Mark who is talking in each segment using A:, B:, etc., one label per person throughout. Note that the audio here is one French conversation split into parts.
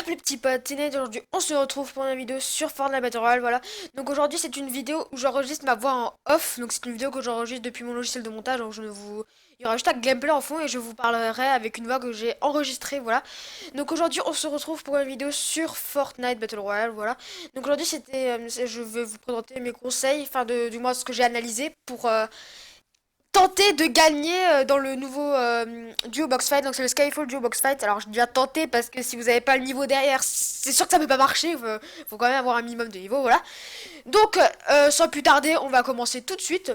A: les petits potes, Teenage, aujourd'hui on se retrouve pour une vidéo sur Fortnite Battle Royale, voilà. Donc aujourd'hui c'est une vidéo où j'enregistre ma voix en off, donc c'est une vidéo que j'enregistre depuis mon logiciel de montage, donc je ne vous... Il y aura juste un gameplay en fond et je vous parlerai avec une voix que j'ai enregistrée, voilà. Donc aujourd'hui on se retrouve pour une vidéo sur Fortnite Battle Royale, voilà. Donc aujourd'hui je vais vous présenter mes conseils, du moins ce que j'ai analysé pour tenter de gagner dans le nouveau duo box fight. Donc c'est le Skyfall duo box fight. Alors je dis à tenter parce que si vous n'avez pas le niveau derrière, c'est sûr que ça peut pas marcher. Faut quand même avoir un minimum de niveau, voilà. Donc sans plus tarder, on va commencer tout de suite.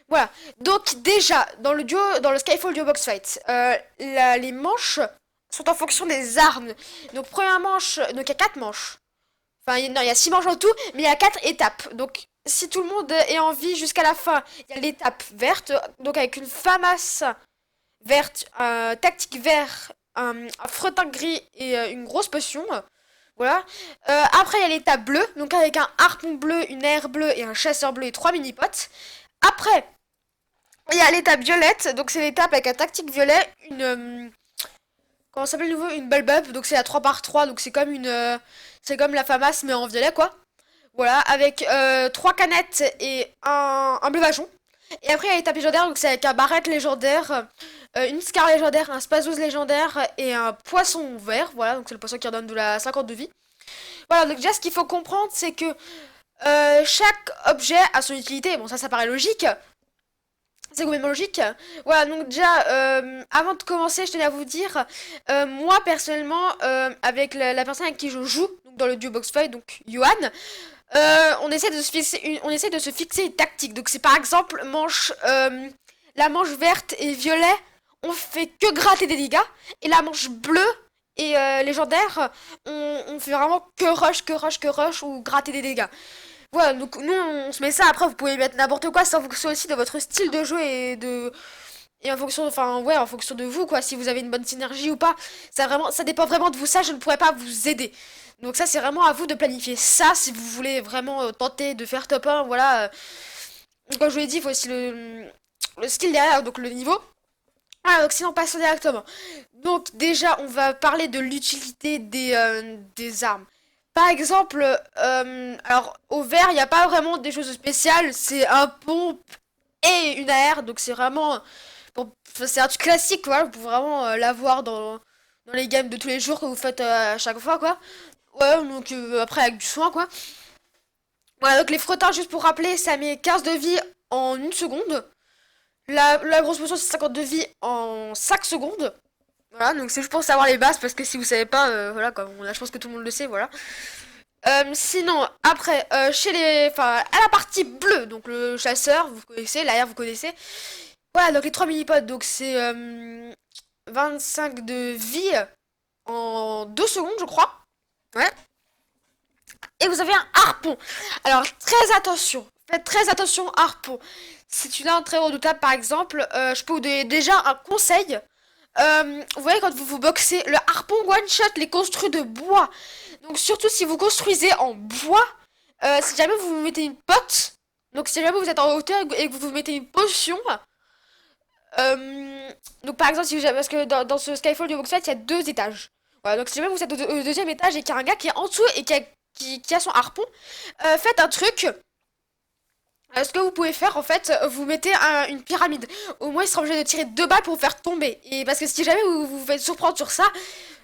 A: Voilà. Donc déjà dans le Skyfall duo box fight, les manches sont en fonction des armes. Donc première manche, donc il y a 4 manches. Enfin, non, il y a 6 manches en tout, mais il y a 4 étapes. Donc, si tout le monde est en vie jusqu'à la fin, il y a l'étape verte, donc avec une FAMAS verte, un tactique vert, un fretin gris et une grosse potion. Voilà. Après, il y a l'étape bleue, donc avec un harpon bleu, une aire bleue et un chasseur bleu et 3 mini-potes. Après, il y a l'étape violette, donc c'est l'étape avec un tactique violet, comment ça s'appelle nouveau, une bulb, donc c'est la 3 par 3, donc c'est comme la FAMAS mais en violet quoi. Voilà, avec 3 canettes et un breuvage. Et après, il y a l'étape légendaire, donc c'est avec un barrette légendaire, une scar légendaire, un spazose légendaire et un poisson vert. Voilà, donc c'est le poisson qui redonne de la 50 de vie. Voilà, donc déjà, ce qu'il faut comprendre, c'est que chaque objet a son utilité. Bon, ça paraît logique. C'est complètement logique. Voilà, donc déjà, avant de commencer, je tenais à vous dire, moi personnellement, avec la personne avec qui je joue, donc dans le duo box fight, donc Johan, on essaie de se fixer une tactique. Donc c'est par exemple la manche verte et violet, on fait que gratter des dégâts, et la manche bleue et légendaire, on fait vraiment que rush ou gratter des dégâts. Voilà, donc nous on se met ça, après vous pouvez mettre n'importe quoi, c'est en fonction aussi de votre style de jeu et en fonction, enfin ouais, en fonction de vous quoi, si vous avez une bonne synergie ou pas, ça dépend vraiment de vous, ça je ne pourrais pas vous aider. Donc ça c'est vraiment à vous de planifier ça si vous voulez vraiment tenter de faire top 1, voilà. Comme je vous l'ai dit, il faut aussi le skill derrière, donc le niveau. Ah, donc sinon passons directement. Donc déjà, on va parler de l'utilité des armes. Par exemple, alors au vert, il n'y a pas vraiment des choses spéciales. C'est un pompe et une AR. Donc c'est vraiment... Bon, c'est un truc classique, quoi. Vous pouvez vraiment l'avoir dans les games de tous les jours que vous faites à chaque fois, quoi. Ouais, donc après avec du soin, quoi. Voilà, donc les frotteurs, juste pour rappeler, ça met 15 de vie en 1 seconde. La grosse potion, c'est 50 de vie en 5 secondes. Voilà, donc c'est juste pour savoir les bases, parce que si vous savez pas, voilà, comme là, je pense que tout le monde le sait, voilà. Sinon, après, enfin, à la partie bleue, donc le chasseur, vous connaissez, l'arrière, vous connaissez. Voilà, donc les 3 mini-pods, donc c'est 25 de vie en 2 secondes, je crois. Ouais. Et vous avez un harpon. Alors, très attention. Faites très attention, harpon. C'est une arme très redoutable, par exemple. Je peux vous donner déjà un conseil. Vous voyez, quand vous boxez, le harpon one-shot les construit de bois. Donc, surtout si vous construisez en bois, si jamais vous vous mettez une pote, donc si jamais vous êtes en hauteur et que vous vous mettez une potion, donc par exemple, parce que dans ce Skyfall du box fight, il y a 2 étages. Voilà, donc si jamais vous êtes au deuxième étage et qu'il y a un gars qui est en dessous et qui a son harpon, faites un truc. Ce que vous pouvez faire en fait, vous mettez une pyramide. Au moins il sera obligé de tirer 2 balles pour vous faire tomber. Et parce que si jamais vous vous faites surprendre sur ça,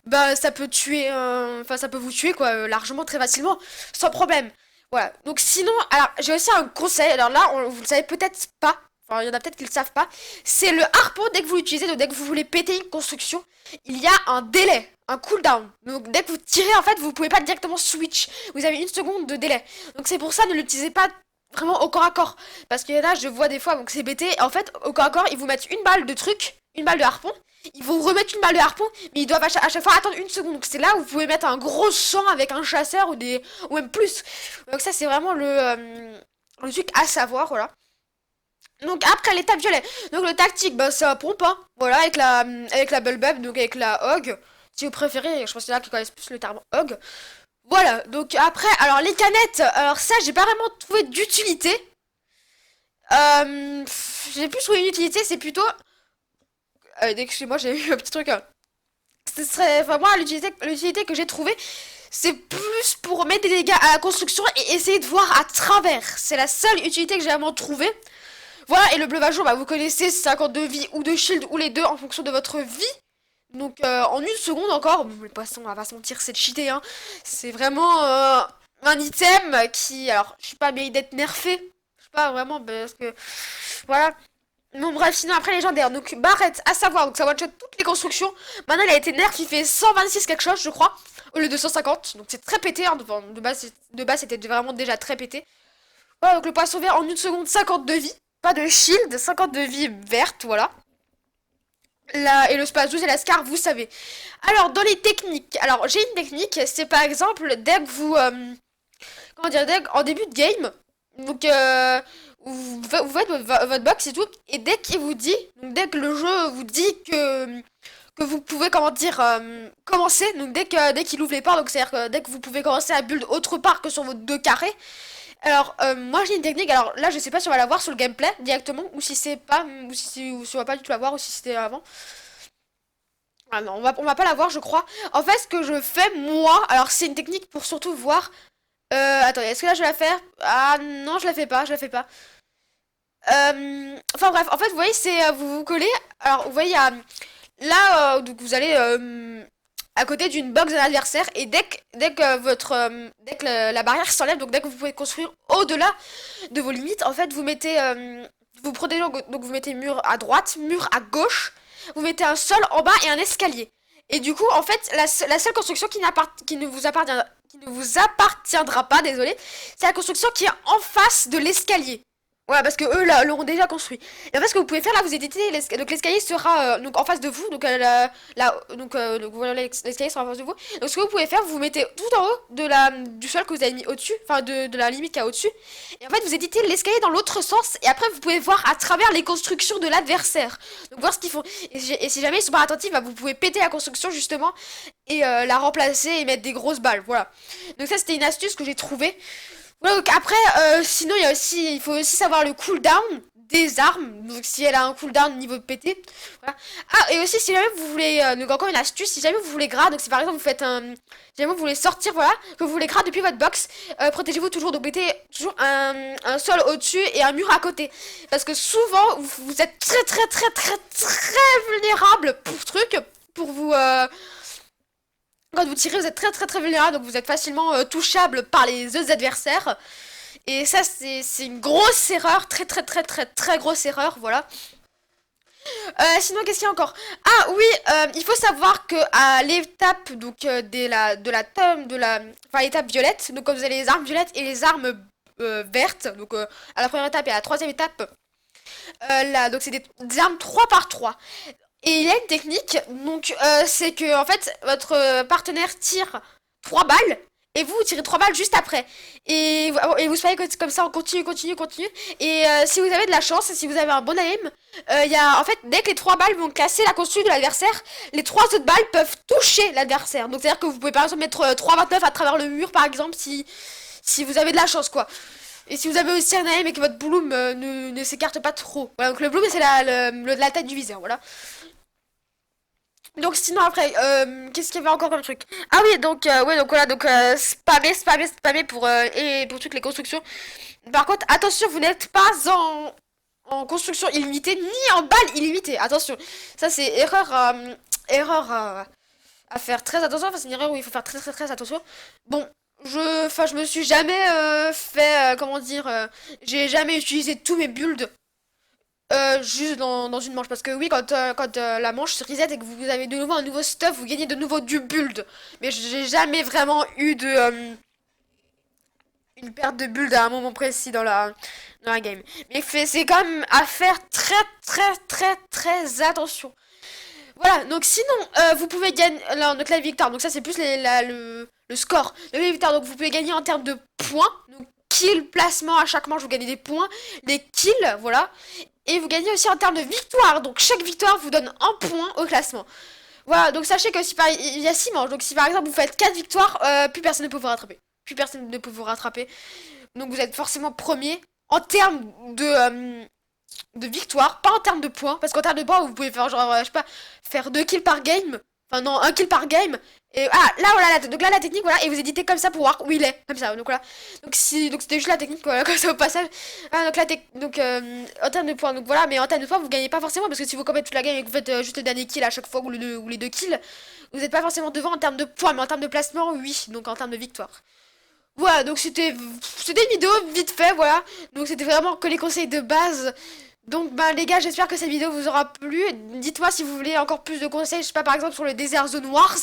A: bah ça peut tuer, enfin ça peut vous tuer quoi, largement très facilement, sans problème. Voilà. Donc sinon, alors j'ai aussi un conseil. Alors là, vous le savez peut-être pas. Enfin, il y en a peut-être qui le savent pas. C'est le harpon dès que vous l'utilisez, donc dès que vous voulez péter une construction, il y a un délai, un cooldown. Donc dès que vous tirez en fait, vous pouvez pas directement switch. Vous avez 1 seconde de délai. Donc c'est pour ça ne l'utilisez pas vraiment au corps à corps. Parce que là, je vois des fois, donc c'est bêté. En fait, au corps à corps, ils vous mettent une balle de truc, une balle de harpon. Ils vont remettre une balle de harpon, mais ils doivent à chaque fois attendre 1 seconde. Donc c'est là où vous pouvez mettre un gros sang avec un chasseur ou même plus. Donc ça, c'est vraiment le truc à savoir, voilà. Donc après l'étape violet. Donc le tactique, bah c'est un pompe, hein. Voilà, avec la bulbub, donc avec la hog. Si vous préférez, je pense qu'il y en a qui connaissent plus le terme hog. Voilà, donc après, alors les canettes, alors ça j'ai pas vraiment trouvé d'utilité. J'ai plus trouvé une utilité, c'est plutôt... excusez-moi, j'ai eu un petit truc. Ce serait, enfin moi l'utilité que j'ai trouvée, c'est plus pour mettre des dégâts à la construction et essayer de voir à travers. C'est la seule utilité que j'ai vraiment trouvée. Voilà, et le bleu jour, bah vous connaissez 50 de vie ou de shield ou les deux en fonction de votre vie. Donc en une seconde encore, bon, le poisson, on va pas se mentir, c'est cheaté, hein. C'est vraiment un item qui, alors, je sais pas, mérite d'être nerfé. Je sais pas vraiment, parce que, voilà. Bon bref, sinon après légendaire, donc Barrett, à savoir, donc ça one-shot toutes les constructions. Maintenant il a été nerf, il fait 126 quelque chose je crois, au lieu de 150, donc c'est très pété, hein. De base c'était vraiment déjà très pété. Voilà, donc le poisson vert en une seconde, 50 de vie, pas de shield, 50 de vie verte, voilà. Là, et le Spazou et la Scar, vous savez. Alors dans les techniques, alors j'ai une technique, c'est par exemple dès que vous, comment dire, dès en début de game, donc vous faites votre box et tout, et dès qu'il vous dit, donc dès que le jeu vous dit que vous pouvez, comment dire, commencer, donc dès qu'il ouvre les portes, donc c'est-à-dire que dès que vous pouvez commencer à build autre part que sur vos deux carrés. Alors moi j'ai une technique, alors là je sais pas si on va la voir sur le gameplay directement, ou si c'est pas, ou si on va pas du tout la voir, ou si c'était avant. Ah non, on va pas la voir je crois. En fait ce que je fais moi, alors c'est une technique pour surtout voir. Attendez, est-ce que là je vais la faire? Ah non, je la fais pas, je la fais pas. Enfin bref, en fait, vous voyez, c'est vous vous collez. Alors, vous voyez, là, donc vous allez à côté d'une box d'un adversaire et dès que dès que la barrière s'enlève, donc dès que vous pouvez construire au-delà de vos limites, en fait, vous mettez vous protégez donc vous mettez mur à droite, mur à gauche, vous mettez un sol en bas et un escalier. Et du coup, en fait, la seule construction qui ne vous appartiendra pas, désolé, c'est la construction qui est en face de l'escalier. Ouais, parce que eux l'auront déjà construit. Et en fait, ce que vous pouvez faire là, vous éditez donc l'escalier sera donc en face de vous, donc donc voilà, l'escalier sera en face de vous. Donc ce que vous pouvez faire, vous vous mettez tout en haut de du sol que vous avez mis au-dessus, enfin de la limite qu'il y a au-dessus. Et en fait, vous éditez l'escalier dans l'autre sens et après vous pouvez voir à travers les constructions de l'adversaire. Donc voir ce qu'ils font. Et si jamais ils sont pas attentifs, bah, vous pouvez péter la construction justement et la remplacer et mettre des grosses balles. Voilà. Donc ça c'était une astuce que j'ai trouvée. Ouais, donc après, sinon il faut aussi savoir le cooldown des armes. Donc si elle a un cooldown niveau pété. Voilà. Ah, et aussi si jamais vous voulez, donc encore une astuce, si jamais vous voulez grad, donc si par exemple vous faites un, si jamais vous voulez sortir, voilà, que vous voulez grad depuis votre box, protégez-vous toujours, donc mettez toujours un sol au-dessus et un mur à côté. Parce que souvent, vous êtes très vulnérable pour ce truc, pour vous, quand vous tirez, vous êtes très vulnérable, donc vous êtes facilement touchable par les autres adversaires. Et ça, c'est une grosse erreur, très grosse erreur, voilà. Sinon, qu'est-ce qu'il y a encore? Ah oui, il faut savoir que à l'étape donc de la tome de la, enfin l'étape violette, donc comme vous avez les armes violettes et les armes vertes, donc à la première étape et à la troisième étape, là, donc c'est des armes 3 par 3. Et il y a une technique, donc c'est que en fait votre partenaire tire 3 balles et vous tirez 3 balles juste après. Et vous soyez comme ça, on continue. Et si vous avez de la chance, si vous avez un bon aim, y a, en fait, dès que les 3 balles vont casser la construction de l'adversaire, les 3 autres balles peuvent toucher l'adversaire. Donc c'est-à-dire que vous pouvez par exemple mettre 3,29 à travers le mur par exemple si vous avez de la chance quoi. Et si vous avez aussi un aim et que votre bloom ne s'écarte pas trop. Voilà, donc le bloom c'est la tête du viseur, voilà. Donc sinon après, qu'est-ce qu'il y avait encore comme truc? Ah oui, donc ouais, donc voilà, donc spammer pour toutes les constructions. Par contre, attention, vous n'êtes pas en construction illimitée ni en balles illimitées. Attention, ça c'est erreur à faire très attention. Enfin, c'est une erreur où il faut faire très attention. Bon, je me suis jamais fait, comment dire, j'ai jamais utilisé tous mes builds juste dans une manche. Parce que oui, quand la manche se reset et que vous avez de nouveau un nouveau stuff, vous gagnez de nouveau du build. Mais j'ai jamais vraiment eu de une perte de build à un moment précis dans la game. Mais c'est quand même à faire très attention. Voilà, donc sinon, vous pouvez gagner donc la victoire. Donc ça, c'est plus le score. Donc la victoire, donc vous pouvez gagner en termes de points. Donc kill, placement, à chaque manche, vous gagnez des points. Des kills, voilà. Et vous gagnez aussi en termes de victoire. Donc chaque victoire vous donne un point au classement. Voilà, donc sachez que si il y a 6 manches. Donc si par exemple vous faites 4 victoires, plus personne ne peut vous rattraper. Plus personne ne peut vous rattraper. Donc vous êtes forcément premier en termes de victoire, pas en termes de points. Parce qu'en termes de points, vous pouvez faire genre, je sais pas, faire 2 kills par game. Enfin non, un kill par game. Et là voilà, donc là la technique voilà, et vous éditez comme ça pour voir où il est, comme ça. Donc voilà. Donc c'était juste la technique voilà, comme ça au passage. Donc en termes de points, donc voilà, mais en termes de points vous gagnez pas forcément parce que si vous commettez toute la game et que vous faites juste le dernier kill à chaque fois ou les deux kills, vous n'êtes pas forcément devant en termes de points, mais en termes de placement oui, donc en termes de victoire. Voilà, donc c'était une vidéo vite fait, voilà. Donc c'était vraiment que les conseils de base. Donc bah les gars, j'espère que cette vidéo vous aura plu. Dites-moi si vous voulez encore plus de conseils, je sais pas, par exemple sur le Desert Zone Wars.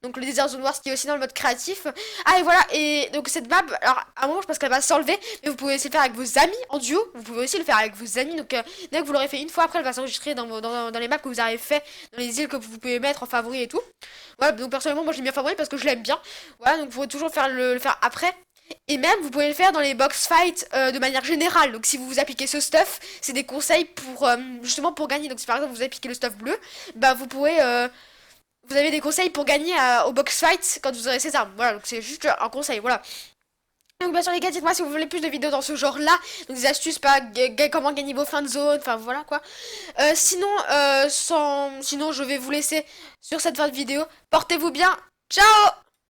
A: Donc le Desert Zone Wars qui est aussi dans le mode créatif. Ah et voilà, et donc cette map, alors à un moment je pense qu'elle va s'enlever, mais vous pouvez aussi le faire avec vos amis en duo. Vous pouvez aussi le faire avec vos amis, donc dès que vous l'aurez fait une fois, après elle va s'enregistrer dans les maps que vous avez fait, dans les îles que vous pouvez mettre en favori et tout. Voilà, donc personnellement moi je l'ai mis en favori parce que je l'aime bien. Voilà, donc vous pouvez toujours faire le faire après. Et même, vous pouvez le faire dans les box fights de manière générale. Donc si vous vous appliquez ce stuff, c'est des conseils pour justement pour gagner. Donc si par exemple vous appliquez le stuff bleu, bah vous pouvez vous avez des conseils pour gagner au box fight quand vous aurez ces armes. Voilà, donc c'est juste un conseil, voilà. Donc bien sûr les gars, dites-moi si vous voulez plus de vidéos dans ce genre-là, donc des astuces, pas comment gagner vos fins de zone, enfin voilà quoi. Sinon je vais vous laisser sur cette fin de vidéo. Portez-vous bien, ciao!